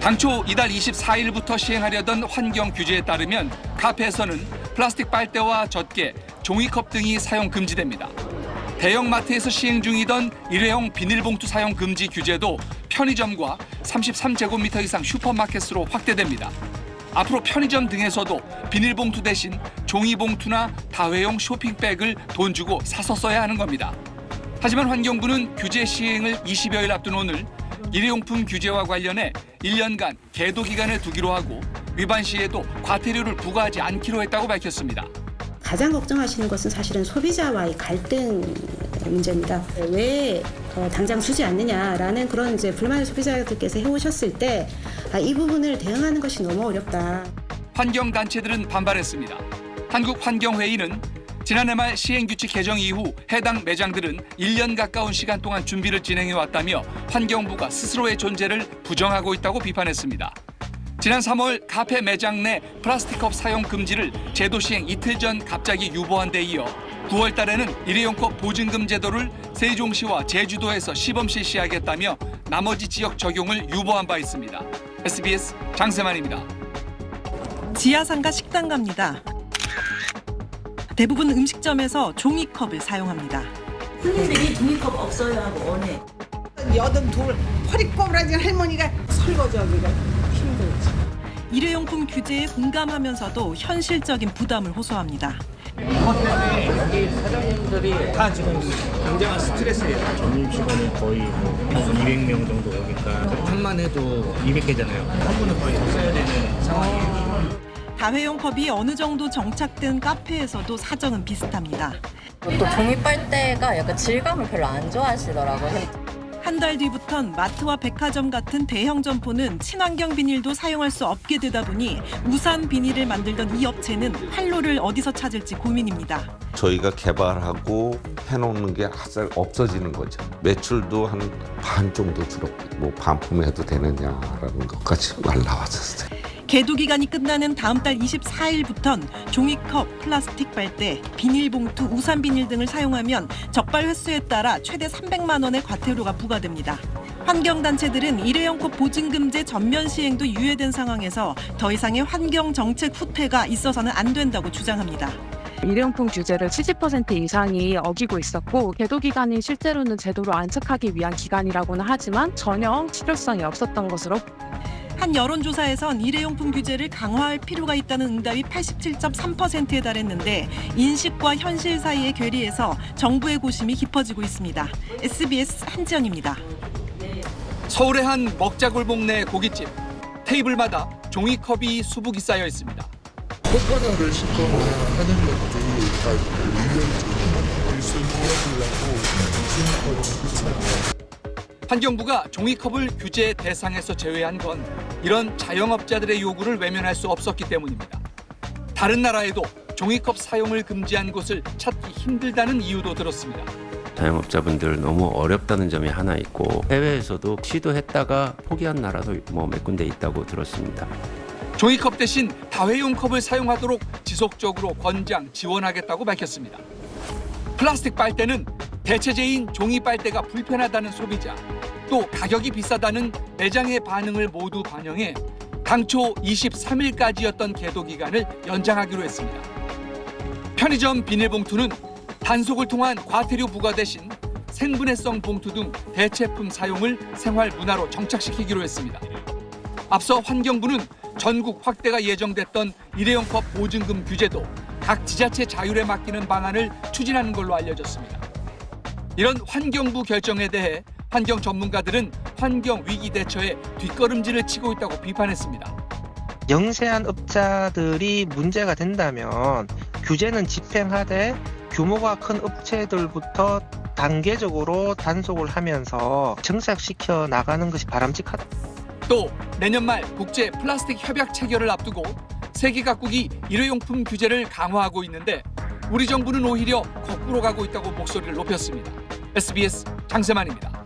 당초 이달 24일부터 시행하려던 환경 규제에 따르면 카페에서는 플라스틱 빨대와 젖게, 종이컵 등이 사용 금지됩니다. 대형마트에서 시행 중이던 일회용 비닐봉투 사용 금지 규제도 편의점과 33제곱미터 이상 슈퍼마켓으로 확대됩니다. 앞으로 편의점 등에서도 비닐봉투 대신 종이봉투나 다회용 쇼핑백을 돈 주고 사서 써야 하는 겁니다. 하지만 환경부는 규제 시행을 20여일 앞둔 오늘 일회용품 규제와 관련해 1년간 계도 기간을 두기로 하고 위반 시에도 과태료를 부과하지 않기로 했다고 밝혔습니다. 가장 걱정하시는 것은 사실은 소비자와의 갈등 문제입니다. 왜 당장 주지 않느냐라는 그런 이제 불만을 소비자들께서 해오셨을 때 이 부분을 대응하는 것이 너무 어렵다. 환경단체들은 반발했습니다. 한국환경회의는 지난해 말 시행규칙 개정 이후 해당 매장들은 1년 가까운 시간 동안 준비를 진행해왔다며 환경부가 스스로의 존재를 부정하고 있다고 비판했습니다. 지난 3월 카페 매장 내 플라스틱컵 사용 금지를 제도 시행 이틀 전 갑자기 유보한 데 이어 9월 달에는 일회용컵 보증금 제도를 세종시와 제주도에서 시범 실시하겠다며 나머지 지역 적용을 유보한 바 있습니다. SBS 장세만입니다. 지하상가 식당 갑니다. 대부분 음식점에서 종이컵을 사용합니다. 손님들이 종이컵 없어요 하고 원해. 82 허리 꼬부라진 할머니가 설거지하기가 힘들지. 일회용품 규제에 공감하면서도 현실적인 부담을 호소합니다. 이것 때문에 여기 사장님들이 다 지금 굉장한 스트레스예요. 전임 직원이 거의 뭐 200명 정도 오니까 판만 해도 200개잖아요. 한 분은 거의 더 써야 되는 상황이에요. 다회용 컵이 어느 정도 정착된 카페에서도 사정은 비슷합니다. 또 종이 빨대가 약간 질감을 별로 안 좋아하시더라고요. 한 달 뒤부턴 마트와 백화점 같은 대형 점포는 친환경 비닐도 사용할 수 없게 되다 보니 우산 비닐을 만들던 이 업체는 활로를 어디서 찾을지 고민입니다. 저희가 개발하고 해놓는 게 하살 없어지는 거죠. 매출도 한 반 정도 줄었고 뭐 반품해도 되느냐라는 것까지 말 나왔었어요. 계도 기간이 끝나는 다음 달 24일부턴 종이컵, 플라스틱 빨대, 비닐봉투, 우산 비닐 등을 사용하면 적발 횟수에 따라 최대 300만 원의 과태료가 부과됩니다. 환경단체들은 일회용컵 보증금제 전면 시행도 유예된 상황에서 더 이상의 환경 정책 후퇴가 있어서는 안 된다고 주장합니다. 일회용품 규제를 70% 이상이 어기고 있었고 계도 기간이 실제로는 제도로 안착하기 위한 기간이라고는 하지만 전혀 실효성이 없었던 것으로 한 여론조사에선 일회용품 규제를 강화할 필요가 있다는 응답이 87.3%에 달했는데 인식과 현실 사이의 괴리에서 정부의 고심이 깊어지고 있습니다. SBS 한지연입니다. 서울의 한 먹자골목 내 고깃집. 테이블마다 종이컵이 수북이 쌓여 있습니다. 혓바닥을 씻거나 하는 것들이 다 1년 일손 도와주려고 귀찮아요. 환경부가 종이컵을 규제 대상에서 제외한 건 이런 자영업자들의 요구를 외면할 수 없었기 때문입니다. 다른 나라에도 종이컵 사용을 금지한 곳을 찾기 힘들다는 이유도 들었습니다. 자영업자분들 너무 어렵다는 점이 하나 있고 해외에서도 시도했다가 포기한 나라도 뭐 몇 군데 있다고 들었습니다. 종이컵 대신 다회용 컵을 사용하도록 지속적으로 권장, 지원하겠다고 밝혔습니다. 플라스틱 빨대는 대체제인 종이 빨대가 불편하다는 소비자, 또 가격이 비싸다는 매장의 반응을 모두 반영해 당초 23일까지였던 계도 기간을 연장하기로 했습니다. 편의점 비닐봉투는 단속을 통한 과태료 부과 대신 생분해성 봉투 등 대체품 사용을 생활 문화로 정착시키기로 했습니다. 앞서 환경부는 전국 확대가 예정됐던 일회용컵 보증금 규제도 각 지자체 자율에 맡기는 방안을 추진하는 걸로 알려졌습니다. 이런 환경부 결정에 대해 환경 전문가들은 환경 위기 대처에 뒷걸음질을 치고 있다고 비판했습니다. 영세한 업자들이 문제가 된다면 규제는 집행하되 규모가 큰 업체들부터 단계적으로 단속을 하면서 정착시켜 나가는 것이 바람직하다. 또 내년 말 국제 플라스틱 협약 체결을 앞두고 세계 각국이 일회용품 규제를 강화하고 있는데 우리 정부는 오히려 거꾸로 가고 있다고 목소리를 높였습니다. SBS 장세만입니다.